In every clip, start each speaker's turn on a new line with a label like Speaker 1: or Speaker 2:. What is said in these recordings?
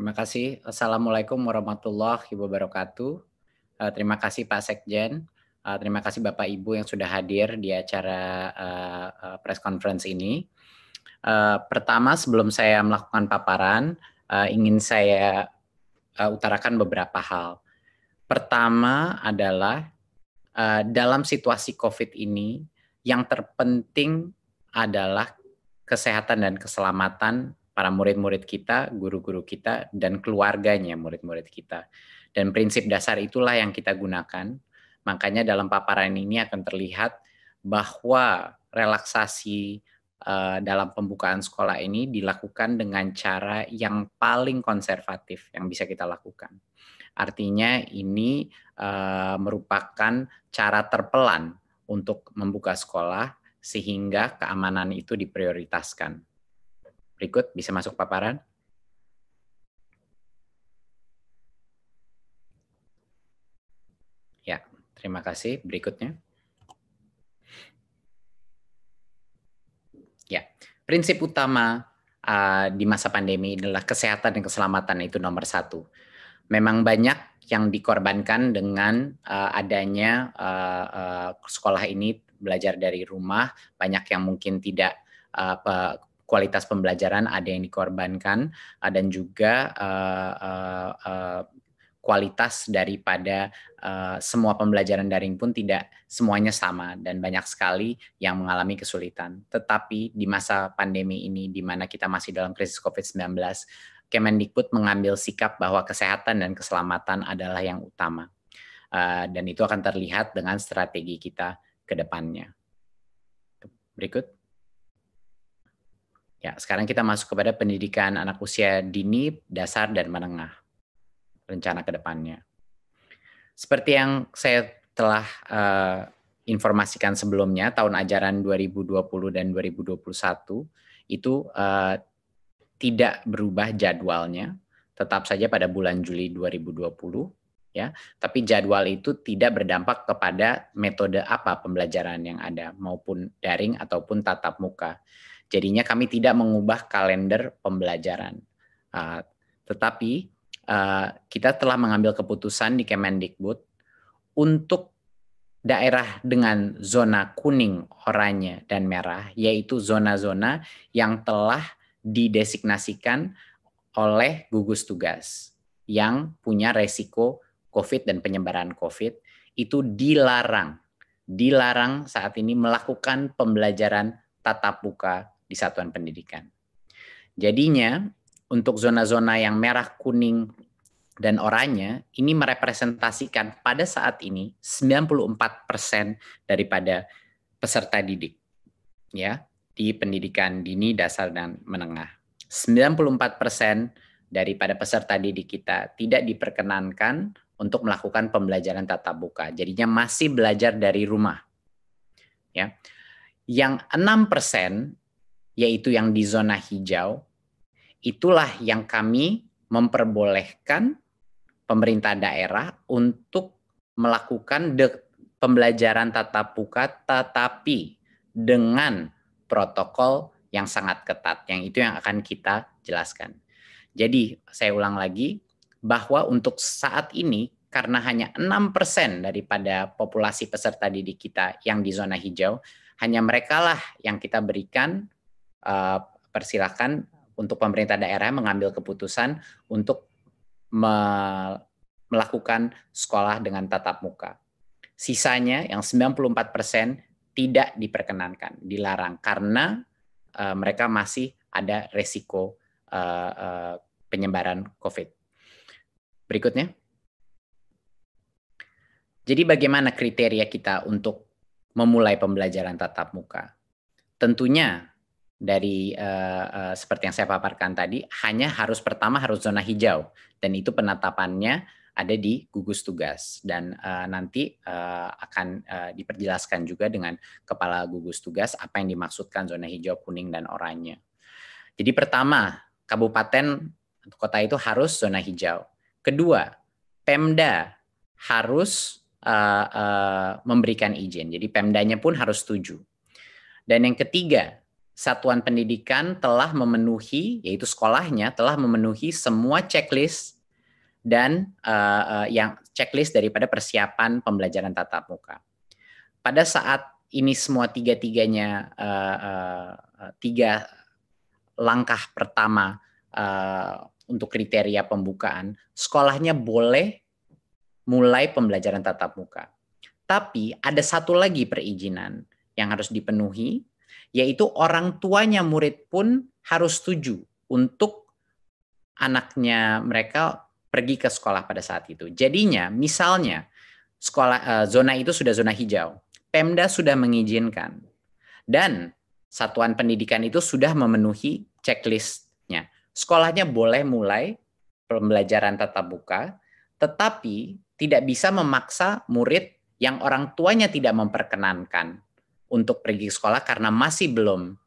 Speaker 1: Terima kasih. Assalamualaikum warahmatullahi wabarakatuh. Terima kasih Pak Sekjen. Terima kasih Bapak Ibu yang sudah hadir di acara press conference ini. Pertama, sebelum saya melakukan paparan, ingin saya utarakan beberapa hal. Pertama adalah dalam situasi COVID ini, yang terpenting adalah kesehatan dan keselamatan para murid-murid kita, guru-guru kita, dan keluarganya murid-murid kita. Dan prinsip dasar itulah yang kita gunakan. Makanya dalam paparan ini akan terlihat bahwa relaksasi dalam pembukaan sekolah ini dilakukan dengan cara yang paling konservatif yang bisa kita lakukan. Artinya ini merupakan cara terpelan untuk membuka sekolah sehingga keamanan itu diprioritaskan. Berikut bisa masuk paparan. Ya, terima kasih. Berikutnya. Ya, prinsip utama di masa pandemi adalah kesehatan dan keselamatan itu nomor satu. Memang banyak yang dikorbankan dengan adanya sekolah ini belajar dari rumah, banyak yang mungkin tidak kualitas pembelajaran ada yang dikorbankan, dan juga kualitas daripada semua pembelajaran daring pun tidak semuanya sama dan banyak sekali yang mengalami kesulitan. Tetapi di masa pandemi ini, di mana kita masih dalam krisis COVID-19, Kemendikbud mengambil sikap bahwa kesehatan dan keselamatan adalah yang utama. Dan itu akan terlihat dengan strategi kita ke depannya. Berikut. Ya, sekarang kita masuk kepada pendidikan anak usia dini, dasar, dan menengah. Rencana ke depannya. Seperti yang saya telah informasikan sebelumnya, tahun ajaran 2020 dan 2021 itu tidak berubah jadwalnya, tetap saja pada bulan Juli 2020, ya. Tapi jadwal itu tidak berdampak kepada metode apa pembelajaran yang ada, maupun daring ataupun tatap muka. Jadinya kami tidak mengubah kalender pembelajaran. Tetapi kita telah mengambil keputusan di Kemendikbud untuk daerah dengan zona kuning, oranye, dan merah, yaitu zona-zona yang telah didesignasikan oleh gugus tugas yang punya resiko COVID dan penyebaran COVID, itu dilarang saat ini melakukan pembelajaran tatap muka di satuan pendidikan. Jadinya untuk zona-zona yang merah, kuning, dan oranye ini merepresentasikan pada saat ini 94% daripada peserta didik, ya, di pendidikan dini, dasar, dan menengah. 94% daripada peserta didik kita tidak diperkenankan untuk melakukan pembelajaran tatap muka. Jadinya masih belajar dari rumah. Ya. Yang 6% yaitu yang di zona hijau, itulah yang kami memperbolehkan pemerintah daerah untuk melakukan pembelajaran tatap muka tetapi dengan protokol yang sangat ketat, yang itu yang akan kita jelaskan. Jadi saya ulang lagi bahwa untuk saat ini karena hanya 6% daripada populasi peserta didik kita yang di zona hijau, hanya merekalah yang kita berikan persilakan untuk pemerintah daerah mengambil keputusan untuk melakukan sekolah dengan tatap muka. Sisanya yang 94% tidak diperkenankan, dilarang karena mereka masih ada resiko penyebaran COVID. Berikutnya. Jadi bagaimana kriteria kita untuk memulai pembelajaran tatap muka? Tentunya dari seperti yang saya paparkan tadi, hanya pertama harus zona hijau, dan itu penetapannya ada di gugus tugas, dan nanti akan diperjelaskan juga dengan kepala gugus tugas apa yang dimaksudkan zona hijau, kuning, dan oranye. Jadi pertama, kabupaten kota itu harus zona hijau. Kedua, Pemda harus memberikan izin, jadi Pemdanya pun harus setuju. Dan yang ketiga, satuan pendidikan telah memenuhi, yaitu sekolahnya telah memenuhi semua checklist dan yang checklist daripada persiapan pembelajaran tatap muka. Pada saat ini semua tiga-tiganya tiga langkah pertama untuk kriteria pembukaan, sekolahnya boleh mulai pembelajaran tatap muka. Tapi ada satu lagi perizinan yang harus dipenuhi, yaitu orang tuanya murid pun harus setuju untuk anaknya mereka pergi ke sekolah pada saat itu. Jadinya, misalnya sekolah zona itu sudah zona hijau, Pemda sudah mengizinkan dan satuan pendidikan itu sudah memenuhi checklistnya. Sekolahnya boleh mulai pembelajaran tatap muka, tetapi tidak bisa memaksa murid yang orang tuanya tidak memperkenankan untuk pergi ke sekolah karena masih belum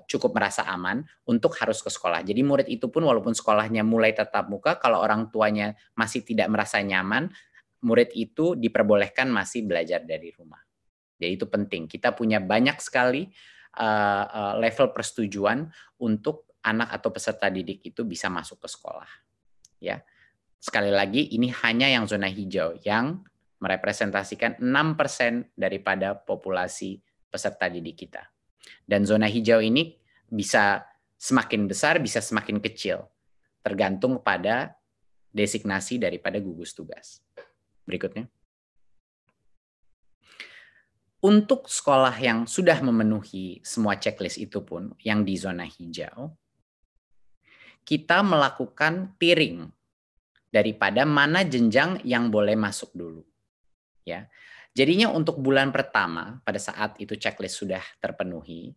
Speaker 1: cukup merasa aman untuk harus ke sekolah. Jadi murid itu pun walaupun sekolahnya mulai tatap muka, kalau orang tuanya masih tidak merasa nyaman, murid itu diperbolehkan masih belajar dari rumah. Jadi itu penting. Kita punya banyak sekali level persetujuan untuk anak atau peserta didik itu bisa masuk ke sekolah. Ya. Sekali lagi, ini hanya yang zona hijau yang merepresentasikan 6% daripada populasi peserta didik kita. Dan zona hijau ini bisa semakin besar, bisa semakin kecil, tergantung pada designasi daripada gugus tugas. Berikutnya. Untuk sekolah yang sudah memenuhi semua checklist itu pun, yang di zona hijau, kita melakukan tiering daripada mana jenjang yang boleh masuk dulu. Ya. Jadinya untuk bulan pertama, pada saat itu checklist sudah terpenuhi,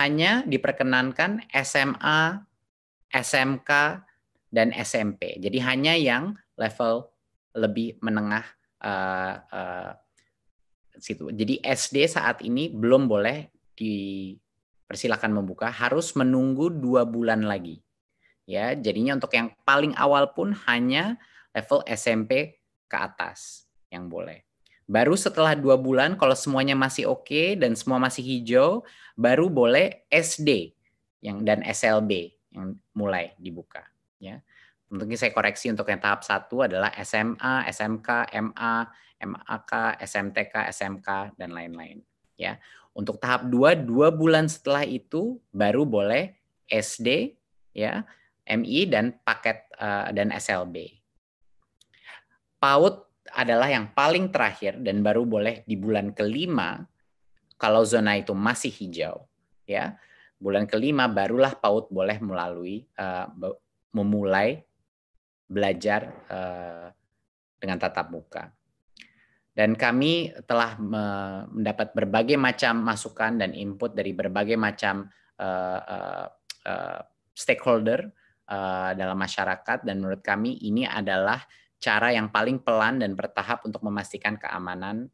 Speaker 1: hanya diperkenankan SMA, SMK, dan SMP. Jadi hanya yang level lebih menengah situ. Jadi SD saat ini belum boleh dipersilakan membuka, harus menunggu 2 bulan lagi. Ya, jadinya untuk yang paling awal pun hanya level SMP ke atas yang boleh. Baru setelah 2 bulan kalau semuanya masih oke dan semua masih hijau, baru boleh SD dan SLB yang mulai dibuka. Ya. Mungkin saya koreksi untuk yang tahap 1 adalah SMA, SMK, MA, MAK, SMTK, SMK, dan lain-lain. Ya. Untuk tahap 2, 2 bulan setelah itu baru boleh SD, ya, MI dan paket dan SLB. PAUD adalah yang paling terakhir dan baru boleh di bulan kelima kalau zona itu masih hijau. Ya, bulan kelima barulah PAUD boleh memulai belajar dengan tatap muka. Dan kami telah mendapat berbagai macam masukan dan input dari berbagai macam stakeholder dalam masyarakat, dan menurut kami ini adalah cara yang paling pelan dan bertahap untuk memastikan keamanan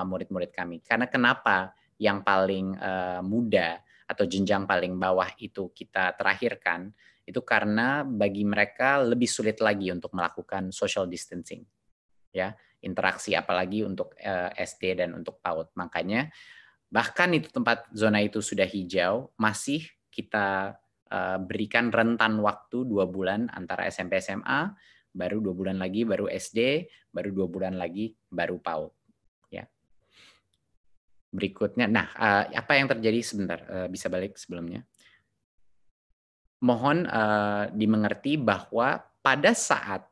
Speaker 1: murid-murid kami. Karena kenapa yang paling muda atau jenjang paling bawah itu kita terakhirkan, itu karena bagi mereka lebih sulit lagi untuk melakukan social distancing, ya, interaksi, apalagi untuk SD dan untuk PAUD. Makanya bahkan itu tempat zona itu sudah hijau, masih kita berikan rentan waktu 2 bulan antara SMP SMA, baru 2 bulan lagi baru SD, baru 2 bulan lagi baru PAUD. Ya. Berikutnya, nah apa yang terjadi sebentar, bisa balik sebelumnya. Mohon dimengerti bahwa pada saat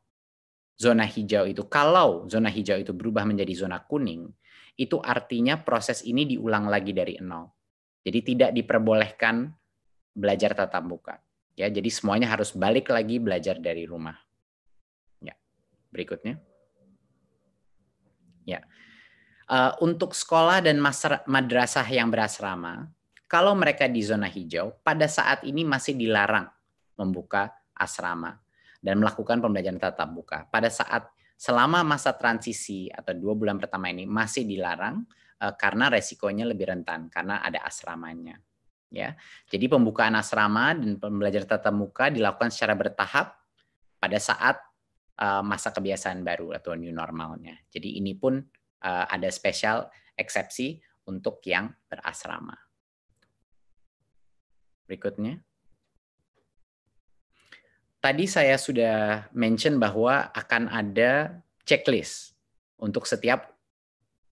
Speaker 1: zona hijau itu, kalau zona hijau itu berubah menjadi zona kuning, itu artinya proses ini diulang lagi dari nol. Jadi tidak diperbolehkan belajar tatap muka. Ya, jadi semuanya harus balik lagi belajar dari rumah. Ya, berikutnya. Ya, untuk sekolah dan madrasah yang berasrama, kalau mereka di zona hijau, pada saat ini masih dilarang membuka asrama dan melakukan pembelajaran tatap muka. Pada saat selama masa transisi atau 2 bulan pertama ini masih dilarang karena resikonya lebih rentan karena ada asramanya. Ya, jadi pembukaan asrama dan pembelajaran tatap muka dilakukan secara bertahap pada saat masa kebiasaan baru atau new normalnya. Jadi ini pun ada spesial eksepsi untuk yang berasrama. Berikutnya. Tadi saya sudah mention bahwa akan ada checklist untuk setiap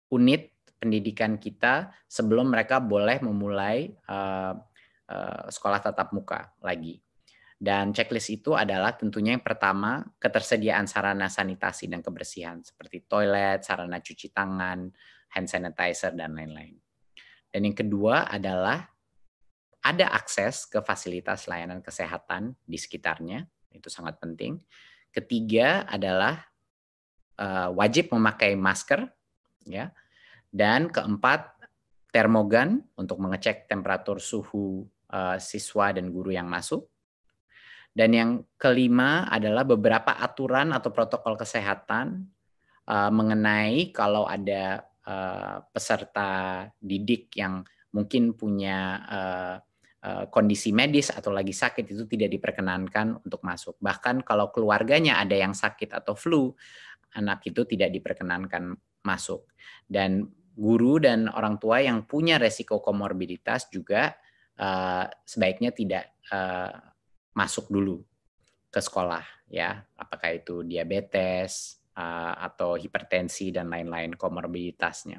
Speaker 1: unit pendidikan kita sebelum mereka boleh memulai sekolah tatap muka lagi. Dan checklist itu adalah tentunya yang pertama, ketersediaan sarana sanitasi dan kebersihan seperti toilet, sarana cuci tangan, hand sanitizer, dan lain-lain. Dan yang kedua adalah ada akses ke fasilitas layanan kesehatan di sekitarnya, itu sangat penting. Ketiga adalah wajib memakai masker, ya. Dan keempat, termogan untuk mengecek temperatur suhu siswa dan guru yang masuk. Dan yang kelima adalah beberapa aturan atau protokol kesehatan mengenai kalau ada peserta didik yang mungkin punya kondisi medis atau lagi sakit, itu tidak diperkenankan untuk masuk. Bahkan kalau keluarganya ada yang sakit atau flu, anak itu tidak diperkenankan masuk. Dan guru dan orang tua yang punya resiko komorbiditas juga sebaiknya tidak masuk dulu ke sekolah, ya, apakah itu diabetes atau hipertensi dan lain-lain komorbiditasnya,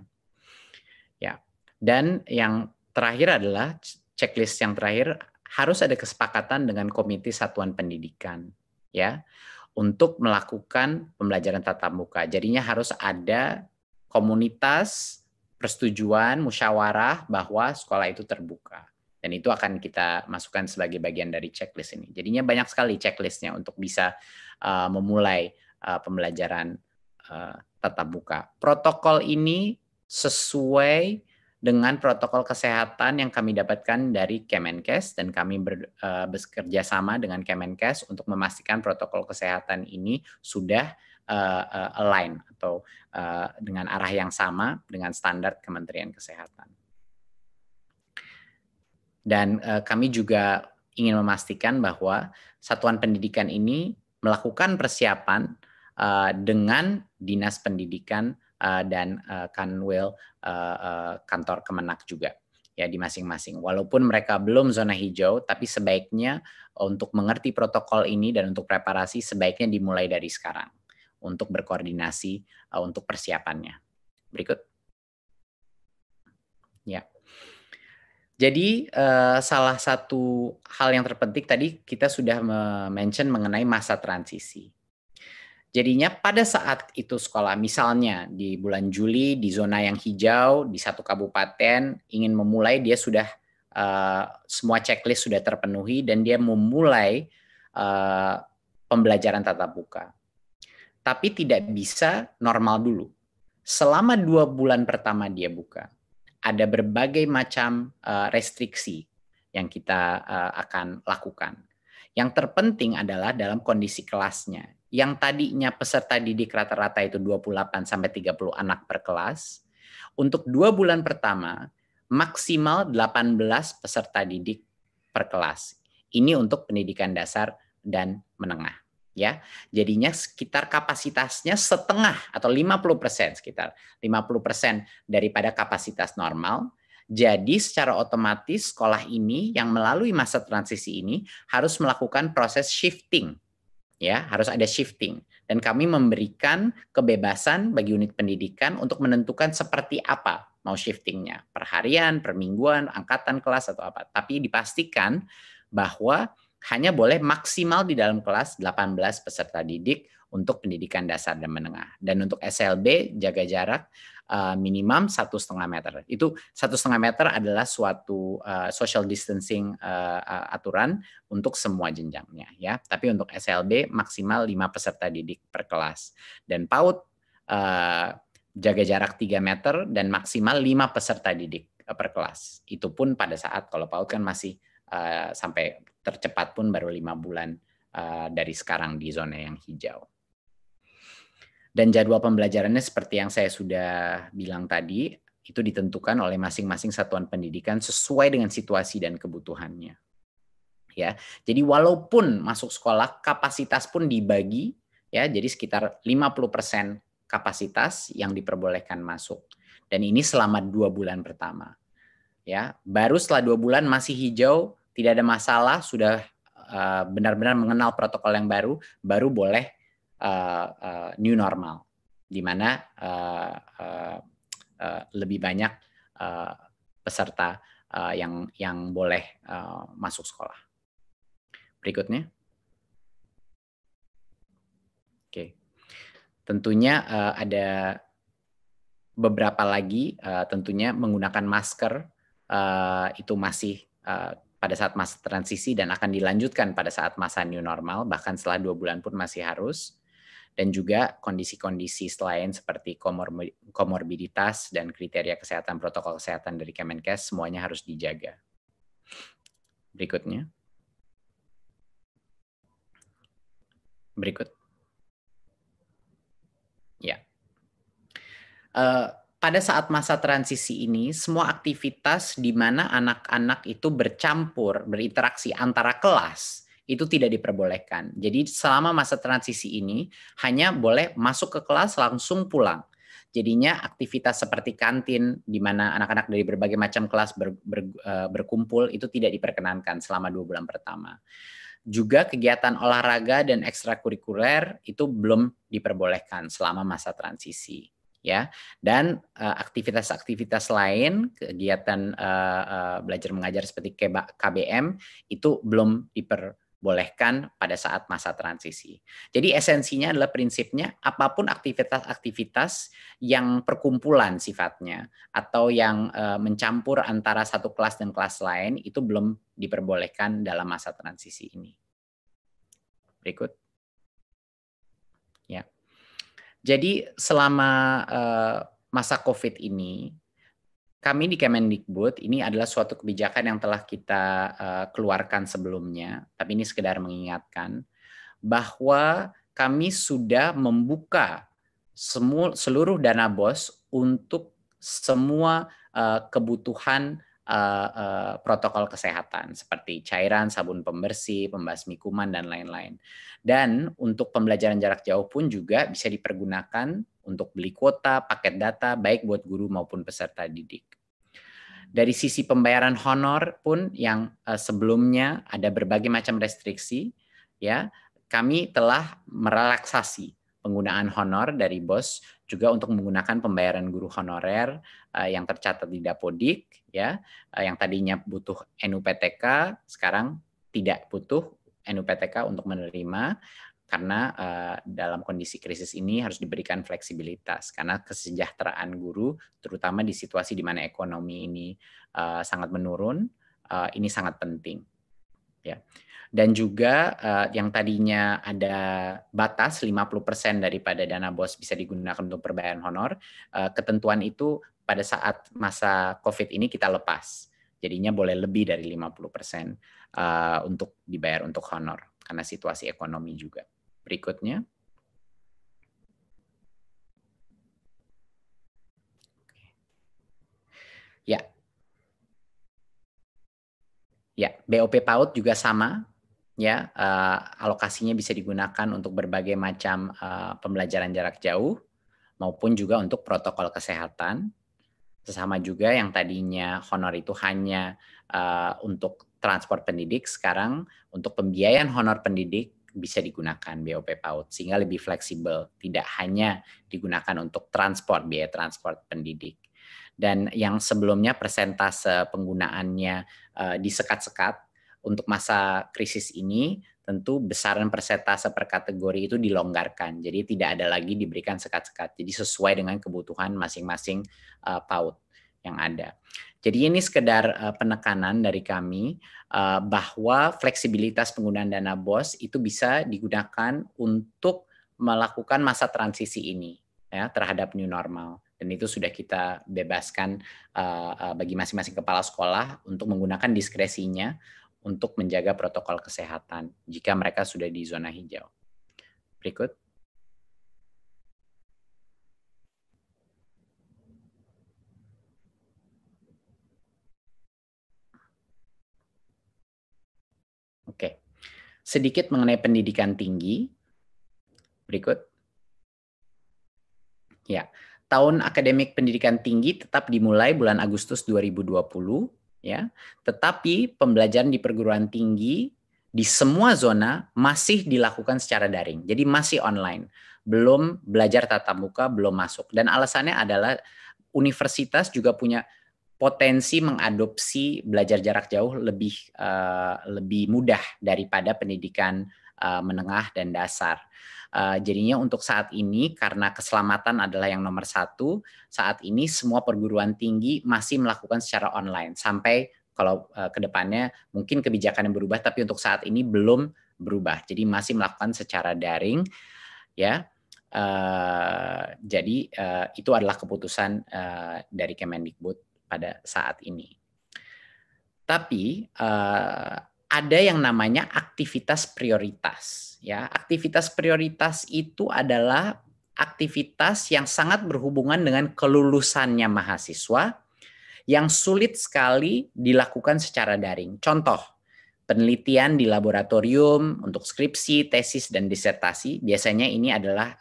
Speaker 1: ya. Dan yang terakhir adalah checklist yang terakhir, harus ada kesepakatan dengan Komite Satuan Pendidikan, ya, untuk melakukan pembelajaran tatap muka. Jadinya harus ada komunitas persetujuan musyawarah bahwa sekolah itu terbuka. Dan itu akan kita masukkan sebagai bagian dari checklist ini. Jadinya banyak sekali checklistnya untuk bisa memulai pembelajaran tatap muka. Protokol ini sesuai dengan protokol kesehatan yang kami dapatkan dari Kemenkes, dan kami bekerja sama dengan Kemenkes untuk memastikan protokol kesehatan ini sudah align atau dengan arah yang sama dengan standar Kementerian Kesehatan. Dan kami juga ingin memastikan bahwa satuan pendidikan ini melakukan persiapan dengan Dinas Pendidikan dan Kanwil kantor Kemenak juga, ya, di masing-masing. Walaupun mereka belum zona hijau, tapi sebaiknya untuk mengerti protokol ini dan untuk preparasi sebaiknya dimulai dari sekarang untuk berkoordinasi untuk persiapannya. Berikut. Ya. Jadi salah satu hal yang terpenting tadi kita sudah mention mengenai masa transisi. Jadinya pada saat itu sekolah, misalnya di bulan Juli di zona yang hijau di satu kabupaten ingin memulai, dia sudah semua checklist sudah terpenuhi dan dia memulai pembelajaran tatap muka. Tapi tidak bisa normal dulu. Selama 2 bulan pertama dia buka, ada berbagai macam restriksi yang kita akan lakukan. Yang terpenting adalah dalam kondisi kelasnya. Yang tadinya peserta didik rata-rata itu 28-30 anak per kelas, untuk 2 bulan pertama maksimal 18 peserta didik per kelas. Ini untuk pendidikan dasar dan menengah. Ya, jadinya sekitar kapasitasnya setengah atau 50%, sekitar 50% daripada kapasitas normal. Jadi secara otomatis sekolah ini yang melalui masa transisi ini harus melakukan proses shifting, ya, harus ada shifting. Dan kami memberikan kebebasan bagi unit pendidikan untuk menentukan seperti apa mau shiftingnya, per harian, per mingguan, angkatan kelas atau apa. Tapi dipastikan bahwa hanya boleh maksimal di dalam kelas 18 peserta didik untuk pendidikan dasar dan menengah. Dan untuk SLB jaga jarak minimum 1,5 meter. Itu 1,5 meter adalah suatu social distancing aturan untuk semua jenjangnya, ya. Tapi untuk SLB maksimal 5 peserta didik per kelas. Dan PAUD jaga jarak 3 meter dan maksimal 5 peserta didik per kelas. Itu pun pada saat kalau PAUD kan masih sampai tercepat pun baru 5 bulan dari sekarang di zona yang hijau. Dan jadwal pembelajarannya seperti yang saya sudah bilang tadi, itu ditentukan oleh masing-masing satuan pendidikan sesuai dengan situasi dan kebutuhannya. Ya, jadi walaupun masuk sekolah kapasitas pun dibagi, ya, jadi sekitar 50% kapasitas yang diperbolehkan masuk. Dan ini selama 2 bulan pertama. Ya, baru setelah 2 bulan masih hijau, tidak ada masalah, sudah benar-benar mengenal protokol yang baru boleh new normal, di mana lebih banyak peserta yang boleh masuk sekolah. Berikutnya. Oke. Tentunya ada beberapa lagi, tentunya menggunakan masker itu masih pada saat masa transisi dan akan dilanjutkan pada saat masa new normal, bahkan setelah 2 bulan pun masih harus. Dan juga kondisi-kondisi selain seperti komorbiditas dan kriteria kesehatan, protokol kesehatan dari Kemenkes semuanya harus dijaga. Berikutnya. Berikut. Ya. Pada saat masa transisi ini, semua aktivitas di mana anak-anak itu bercampur, berinteraksi antara kelas, itu tidak diperbolehkan. Jadi selama masa transisi ini, hanya boleh masuk ke kelas langsung pulang. Jadinya aktivitas seperti kantin, di mana anak-anak dari berbagai macam kelas berkumpul, itu tidak diperkenankan selama 2 bulan pertama. Juga kegiatan olahraga dan ekstrakurikuler itu belum diperbolehkan selama masa transisi. Ya, dan aktivitas-aktivitas lain, kegiatan belajar mengajar seperti KBM itu belum diperbolehkan pada saat masa transisi. Jadi esensinya adalah prinsipnya apapun aktivitas-aktivitas yang perkumpulan sifatnya atau yang mencampur antara satu kelas dan kelas lain itu belum diperbolehkan dalam masa transisi ini. Berikut. Ya. Jadi selama masa COVID ini, kami di Kemendikbud ini adalah suatu kebijakan yang telah kita keluarkan sebelumnya, tapi ini sekedar mengingatkan bahwa kami sudah membuka seluruh dana BOS untuk semua kebutuhan protokol kesehatan seperti cairan, sabun pembersih, pembasmi kuman, dan lain-lain. Dan untuk pembelajaran jarak jauh pun juga bisa dipergunakan untuk beli kuota, paket data, baik buat guru maupun peserta didik. Dari sisi pembayaran honor pun yang sebelumnya ada berbagai macam restriksi, ya kami telah merelaksasi penggunaan honor dari BOS juga untuk menggunakan pembayaran guru honorer yang tercatat di Dapodik, ya, yang tadinya butuh NUPTK, sekarang tidak butuh NUPTK untuk menerima karena dalam kondisi krisis ini harus diberikan fleksibilitas karena kesejahteraan guru, terutama di situasi di mana ekonomi ini sangat menurun, ini sangat penting. Ya. Dan juga yang tadinya ada batas 50% daripada dana BOS bisa digunakan untuk perbayaran honor, ketentuan itu pada saat masa COVID ini kita lepas. Jadinya boleh lebih dari 50% untuk dibayar untuk honor karena situasi ekonomi juga. Berikutnya. Ya. Ya, BOP PAUD juga sama. Ya, alokasinya bisa digunakan untuk berbagai macam pembelajaran jarak jauh maupun juga untuk protokol kesehatan. Sama juga yang tadinya honor itu hanya untuk transport pendidik, sekarang untuk pembiayaan honor pendidik bisa digunakan BOP PAUD sehingga lebih fleksibel, tidak hanya digunakan untuk transport, biaya transport pendidik. Dan yang sebelumnya persentase penggunaannya disekat-sekat, untuk masa krisis ini tentu besaran persentase per kategori itu dilonggarkan. Jadi tidak ada lagi diberikan sekat-sekat. Jadi sesuai dengan kebutuhan masing-masing PAUD yang ada. Jadi ini sekedar penekanan dari kami bahwa fleksibilitas penggunaan dana BOS itu bisa digunakan untuk melakukan masa transisi ini ya terhadap new normal. Dan itu sudah kita bebaskan bagi masing-masing kepala sekolah untuk menggunakan diskresinya untuk menjaga protokol kesehatan jika mereka sudah di zona hijau. Berikut. Oke. Sedikit mengenai pendidikan tinggi. Berikut. Ya, Tahun akademik pendidikan tinggi tetap dimulai bulan Agustus 2020, ya. Tetapi pembelajaran di perguruan tinggi di semua zona masih dilakukan secara daring. Jadi masih online. Belum belajar tatap muka, belum masuk. Dan alasannya adalah universitas juga punya potensi mengadopsi belajar jarak jauh lebih mudah daripada pendidikan menengah dan dasar. Jadinya untuk saat ini karena keselamatan adalah yang nomor satu, saat ini semua perguruan tinggi masih melakukan secara online sampai kalau ke depannya mungkin kebijakan yang berubah, tapi untuk saat ini belum berubah. Jadi masih melakukan secara daring, ya. Jadi itu adalah keputusan dari Kemendikbud pada saat ini. Tapi ada yang namanya aktivitas prioritas, ya. Aktivitas prioritas itu adalah aktivitas yang sangat berhubungan dengan kelulusannya mahasiswa yang sulit sekali dilakukan secara daring. Contoh, penelitian di laboratorium untuk skripsi, tesis, dan disertasi. Biasanya ini adalah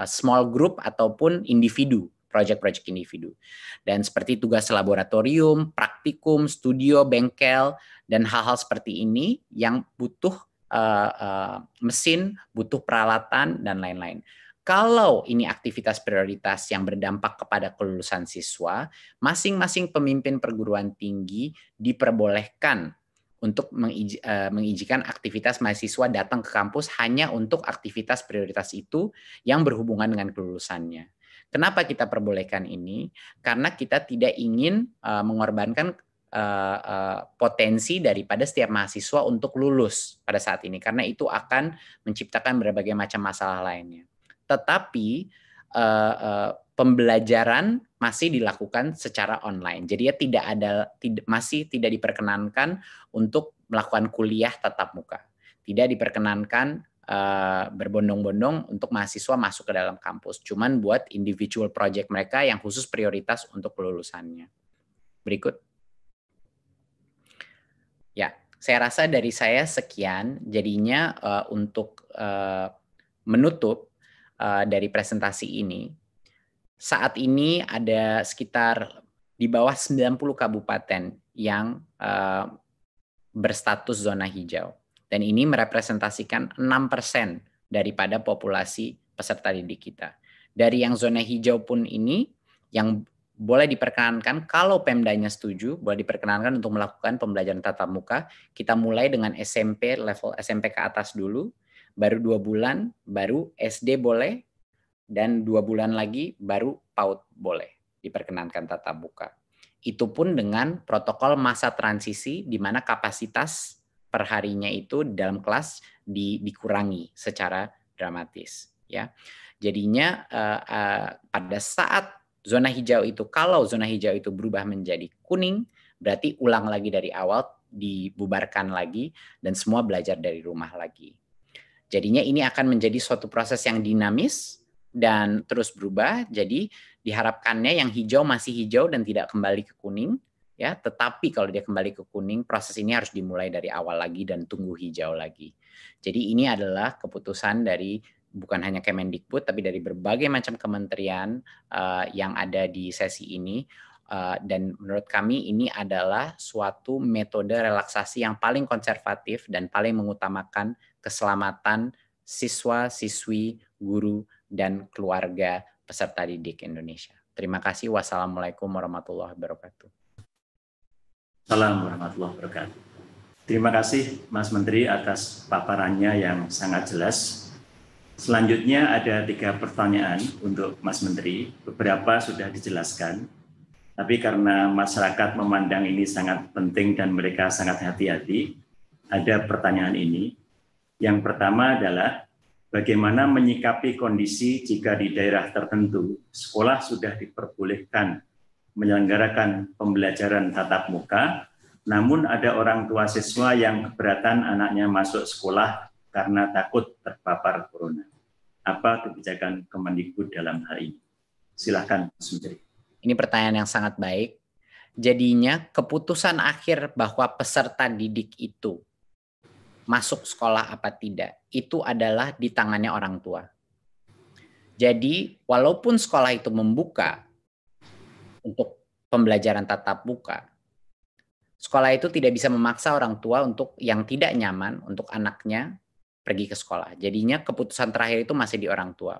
Speaker 1: small group ataupun individu, project-project individu. Dan seperti tugas laboratorium, praktikum, studio, bengkel, dan hal-hal seperti ini yang butuh mesin, butuh peralatan, dan lain-lain. Kalau ini aktivitas prioritas yang berdampak kepada kelulusan siswa, masing-masing pemimpin perguruan tinggi diperbolehkan untuk mengizinkan aktivitas mahasiswa datang ke kampus hanya untuk aktivitas prioritas itu yang berhubungan dengan kelulusannya. Kenapa kita perbolehkan ini? Karena kita tidak ingin mengorbankan potensi daripada setiap mahasiswa untuk lulus pada saat ini, karena itu akan menciptakan berbagai macam masalah lainnya. Tetapi pembelajaran masih dilakukan secara online. Jadi ya masih tidak diperkenankan untuk melakukan kuliah tatap muka. Tidak diperkenankan berbondong-bondong untuk mahasiswa masuk ke dalam kampus. Cuman buat individual project mereka yang khusus prioritas untuk kelulusannya. Berikut. Ya, saya rasa dari saya sekian. Jadinya untuk menutup dari presentasi ini, saat ini ada sekitar di bawah 90 kabupaten yang berstatus zona hijau. Dan ini merepresentasikan 6% daripada populasi peserta didik kita. Dari yang zona hijau pun ini, yang boleh diperkenankan, kalau Pemdanya setuju, boleh diperkenankan untuk melakukan pembelajaran tatap muka. Kita mulai dengan SMP, level SMP ke atas dulu, baru 2 bulan, baru SD boleh, dan 2 bulan lagi baru PAUD boleh diperkenankan tatap muka. Itu pun dengan protokol masa transisi di mana kapasitas perharinya itu dalam kelas dikurangi secara dramatis, ya. Jadinya pada saat zona hijau itu, kalau zona hijau itu berubah menjadi kuning, berarti ulang lagi dari awal, dibubarkan lagi, dan semua belajar dari rumah lagi. Jadinya ini akan menjadi suatu proses yang dinamis dan terus berubah. Jadi diharapkannya yang hijau masih hijau dan tidak kembali ke kuning, ya. Tetapi kalau dia kembali ke kuning, proses ini harus dimulai dari awal lagi dan tunggu hijau lagi. Jadi ini adalah keputusan dari bukan hanya Kemendikbud, tapi dari berbagai macam kementerian yang ada di sesi ini. Dan menurut kami ini adalah suatu metode relaksasi yang paling konservatif dan paling mengutamakan keselamatan siswa, siswi, guru, dan keluarga peserta didik Indonesia. Terima kasih. Wassalamualaikum warahmatullahi wabarakatuh.
Speaker 2: Assalamualaikum warahmatullahi wabarakatuh. Terima kasih Mas Menteri atas paparannya yang sangat jelas. Selanjutnya ada 3 pertanyaan untuk Mas Menteri. Beberapa sudah dijelaskan, tapi karena masyarakat memandang ini sangat penting dan mereka sangat hati-hati, ada pertanyaan ini. Yang pertama adalah bagaimana menyikapi kondisi jika di daerah tertentu sekolah sudah diperbolehkan menyelenggarakan pembelajaran tatap muka, namun ada orang tua siswa yang keberatan anaknya masuk sekolah karena takut terpapar corona. Apa kebijakan Kemendikbud dalam hal ini? Silakan, Mas Menteri.
Speaker 1: Ini pertanyaan yang sangat baik. Jadinya keputusan akhir bahwa peserta didik itu masuk sekolah apa tidak, itu adalah di tangannya orang tua. Jadi walaupun sekolah itu membuka untuk pembelajaran tatap muka, sekolah itu tidak bisa memaksa orang tua untuk yang tidak nyaman untuk anaknya pergi ke sekolah. Jadinya keputusan terakhir itu masih di orang tua.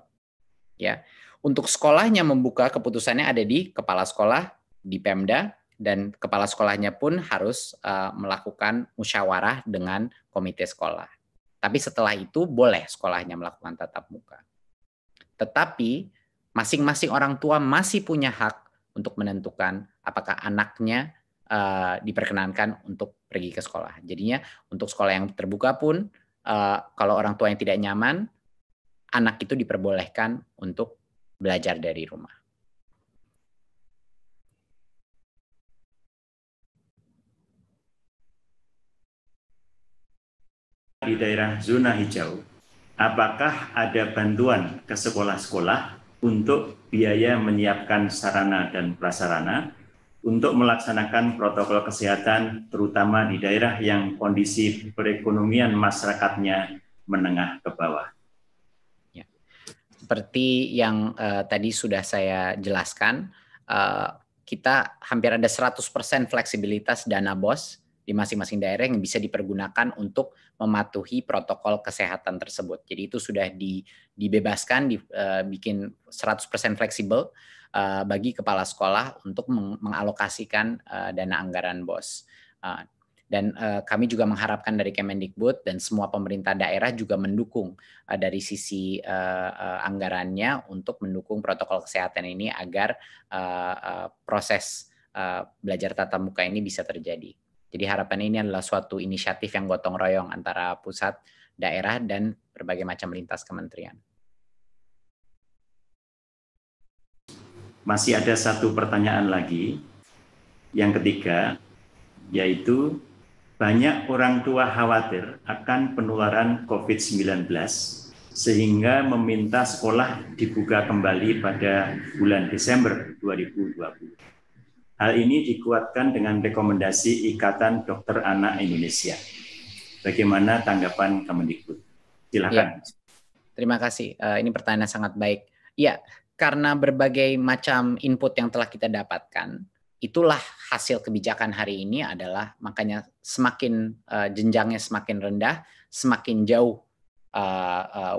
Speaker 1: Ya, untuk sekolahnya membuka, keputusannya ada di kepala sekolah, di Pemda, dan kepala sekolahnya pun harus melakukan musyawarah dengan komite sekolah. Tapi setelah itu boleh sekolahnya melakukan tatap muka. Tetapi masing-masing orang tua masih punya hak untuk menentukan apakah anaknya diperkenankan untuk pergi ke sekolah. Jadinya untuk sekolah yang terbuka pun kalau orang tua yang tidak nyaman, anak itu diperbolehkan untuk belajar dari rumah.
Speaker 2: Di daerah zona hijau, apakah ada bantuan ke sekolah-sekolah untuk biaya menyiapkan sarana dan prasarana untuk melaksanakan protokol kesehatan, terutama di daerah yang kondisi perekonomian masyarakatnya menengah ke bawah?
Speaker 1: Ya. Seperti yang tadi sudah saya jelaskan, kita hampir ada 100% fleksibilitas dana BOS di masing-masing daerah yang bisa dipergunakan untuk mematuhi protokol kesehatan tersebut. Jadi itu sudah dibebaskan, dibikin 100% fleksibel bagi kepala sekolah untuk mengalokasikan dana anggaran BOS. Dan kami juga mengharapkan dari Kemendikbud dan semua pemerintah daerah juga mendukung dari sisi anggarannya untuk mendukung protokol kesehatan ini agar proses belajar tatap muka ini bisa terjadi. Jadi harapan ini adalah suatu inisiatif yang gotong royong antara pusat, daerah, dan berbagai macam lintas kementerian.
Speaker 2: Masih ada satu pertanyaan lagi, yang ketiga, yaitu banyak orang tua khawatir akan penularan COVID-19 sehingga meminta sekolah dibuka kembali pada bulan Desember 2020. Hal ini dikuatkan dengan rekomendasi Ikatan Dokter Anak Indonesia. Bagaimana tanggapan Kemendikbud? Silakan.
Speaker 1: Ya, terima kasih. Ini pertanyaan sangat baik. Ya, karena berbagai macam input yang telah kita dapatkan, itulah hasil kebijakan hari ini adalah makanya semakin jenjangnya semakin rendah, semakin jauh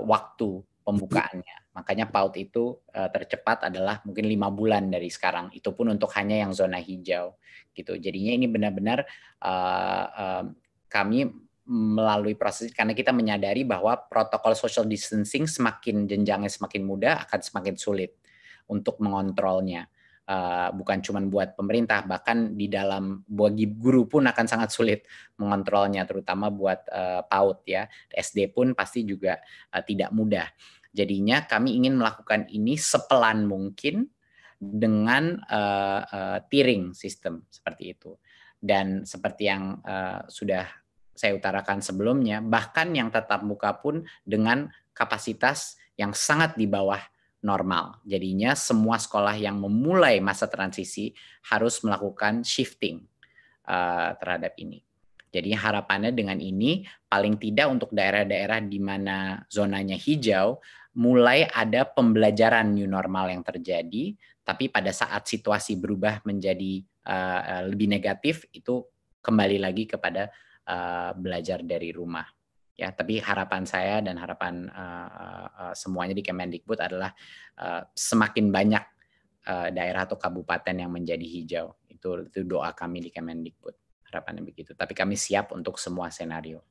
Speaker 1: waktu pembukaannya. Makanya PAUD itu tercepat adalah mungkin 5 bulan dari sekarang. Itu pun untuk hanya yang zona hijau. Gitu. Jadinya ini benar-benar kami melalui proses karena kita menyadari bahwa protokol social distancing semakin jenjangnya semakin mudah akan semakin sulit untuk mengontrolnya. Bukan cuma buat pemerintah, bahkan di dalam bagi guru pun akan sangat sulit mengontrolnya, terutama buat PAUD ya. SD pun pasti juga tidak mudah. Jadinya kami ingin melakukan ini sepelan mungkin dengan tiering sistem seperti itu. Dan seperti yang sudah saya utarakan sebelumnya, bahkan yang tatap muka pun dengan kapasitas yang sangat di bawah normal. Jadinya semua sekolah yang memulai masa transisi harus melakukan shifting terhadap ini. Jadi harapannya dengan ini paling tidak untuk daerah-daerah di mana zonanya hijau mulai ada pembelajaran new normal yang terjadi, tapi pada saat situasi berubah menjadi lebih negatif itu kembali lagi kepada belajar dari rumah. Ya, tapi harapan saya dan harapan semuanya di Kemendikbud adalah semakin banyak daerah atau kabupaten yang menjadi hijau. Itu doa kami di Kemendikbud. Harapannya begitu. Tapi kami siap untuk semua senario.